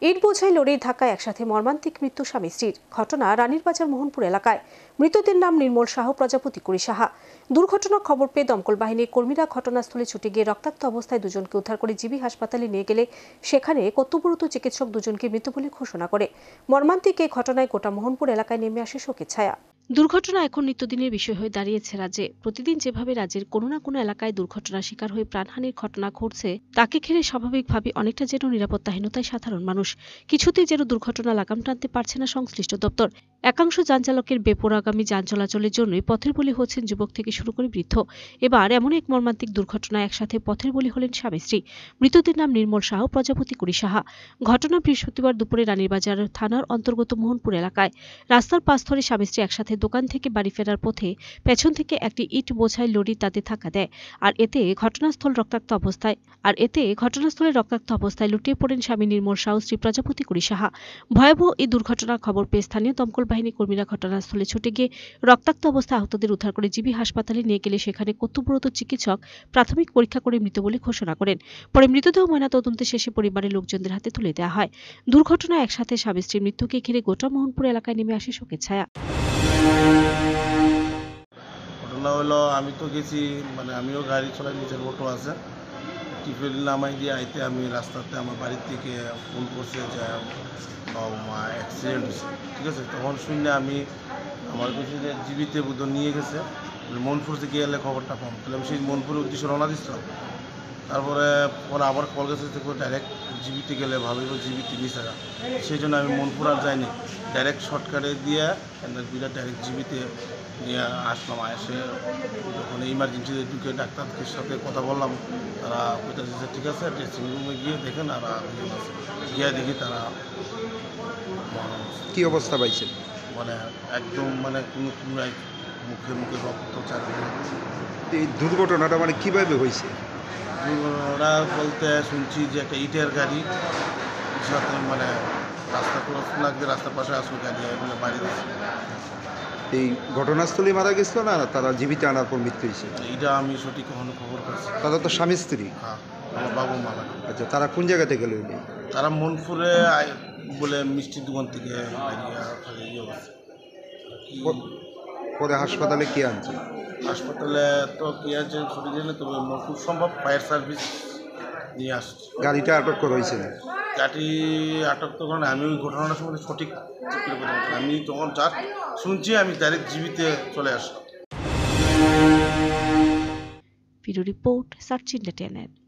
ইট বোঝাই লরির ধাক্কায় একসাথে মর্মান্তিক মৃত্যু স্বামী স্ত্রীর। ঘটনা রানীর বাজার মোহনপুর এলাকায়। মৃতদের নাম নির্মল শাহ, প্রজাপতি কুড়ি সাহা। দুর্ঘটনার খবর পেয়ে দমকল বাহিনীর কর্মীরা ঘটনাস্থলে ছুটে গিয়ে রক্তাক্ত অবস্থায় দুজনকে উদ্ধার করে জিবি হাসপাতালে নিয়ে গেলে সেখানে কর্তব্যরত চিকিৎসক দুজনকে মৃত বলে ঘোষণা করে। মর্মান্তিক এই ঘটনায় গোটা মোহনপুর এলাকায় নেমে আসে শোকের ছায়া। দুর্ঘটনা এখন নিত্যদিনের বিষয় হয়ে দাঁড়িয়েছে রাজ্যে। প্রতিদিন যেভাবে রাজ্যের কোনো না কোনো এলাকায় দুর্ঘটনার শিকার হয়ে প্রাণহানির ঘটনা ঘটছে, তাকে ঘিরে স্বাভাবিকভাবে অনেকটা যেন নিরাপত্তাহীনতায় সাধারণ মানুষ। কিছুতেই যেন দুর্ঘটনা লাগাম টানতে পারছে না সংশ্লিষ্ট দপ্তর। একাংশ যান চালকের বেপরোয়াগামী যান চলাচলের জন্যই পথের বলি হচ্ছেন যুবক থেকে শুরু করে বৃদ্ধ। এবার এমন এক মর্মান্তিক দুর্ঘটনায় একসাথে পথের বলি হলেন স্বামী স্ত্রী। মৃতদের নাম নির্মল শাহ, প্রজাপতি কুড়ি সাহা। ঘটনা বৃহস্পতিবার দুপুরে রানীরবাজার থানার অন্তর্গত মোহনপুর এলাকায়। রাস্তার পাশ ধরে স্বামী স্ত্রী একসাথে দোকান থেকে বাড়ি ফেরার পথে পেছন থেকে একটি ইট বোঝাই লরি তাদের ধাক্কা দেয়। আর এতে ঘটনাস্থলে রক্তাক্ত অবস্থায় লুটিয়ে পড়েন স্বামী নির্মল শাহ, স্ত্রী প্রজাপতি কুড়ি সাহা। ভয়াবহ এই দুর্ঘটনার খবর পেয়ে স্থানীয় দমকল বাহিনী কর্মীরা ঘটনাস্থলে ছুটে গিয়ে রক্তাক্ত অবস্থায় আহতদের উদ্ধার করে জিবি হাসপাতালে নিয়ে গেলে সেখানে কর্তব্যরত চিকিৎসক প্রাথমিক পরীক্ষা করে মৃত বলে ঘোষণা করেন। পরে মৃতদেহ ময়নাতদন্তে শেষে পরিবারের লোকজনদের হাতে তুলে দেওয়া হয়। দুর্ঘটনায় একসাথে স্বামী স্ত্রীর মৃত্যুকে ঘিরে গোটা মোহনপুর এলাকায় নেমে আসে শোকের ছায়া। ঘটনা হলো, আমি তো গেছি, আমিও গাড়ি চলাই, নিজের অটো আছে, টিফিন নামাই দিয়ে আইতে আমি রাস্তাতে আমার বাড়ির থেকে ফোন করছে যে অ্যাক্সিডেন্ট হয়েছে। ঠিক আছে, তখন শুনে আমি আমার কাছে যে জীবিতে বোধ নিয়ে গেছে, মনপুর থেকে গেলে খবরটা পাম, তাহলে আমি সেই মনপুরের উদ্দেশ্যে রওনা দিচ্ছিলাম। তারপরে আবার কল গেছে ডাইরেক্ট জিবিতে গেলে ভালো হইব, জিবিতে নিচে। সেই জন্য আমি মনপুর আর যাইনি, ডাইরেক্ট শর্টকাটে দিয়ে ডাইরেক্ট জিবিতে নিয়ে আসলাম। এসে যখন ইমার্জেন্সিতে ঢুকে ডাক্তারদের সাথে কথা বললাম, তারা বলতেছে ঠিক আছে, ড্রেসিং রুমে গিয়ে দেখেন। আর গিয়ে দেখি তারা কি অবস্থা পাইছে, একদম কোনো মুখে মুখে রক্ত চালিয়ে। এই দুর্ঘটনাটা কিভাবে হয়েছে? ওরা বলতে শুনছি যে একটা ইটের গাড়ি সাথে রাস্তা ক্রস লাগবে, রাস্তার পাশে আসলে গাড়ি বাড়ি দিচ্ছে। এই ঘটনাস্থলে মারা গেছিল না তারা জীবিত আনার পর মৃত্যু হয়েছে? এইটা আমি সঠিক কখনো খবর পাচ্ছি। তারা তো স্বামী স্ত্রী? হ্যাঁ, আমার বাবু মারা। আচ্ছা, তারা কোন জায়গা থেকে গেল? তারা মনপুরে বলে মিষ্টির দোকান থেকে পরে হাসপাতালে কে আনছে? হাসপাতালে তো কে আছে ছুটি দিলে, তবে খুব সম্ভব ফায়ার সার্ভিস নিয়ে আসছে। গাড়িটা আটক করা হয়েছে? গাড়ি আটক তো করেন, আমি ওই ঘটনাটার সম্বন্ধে সঠিক আমি যখন যা শুনছি আমি ডাইরেক্ট জীবিতে চলে আসলাম। Video report search India.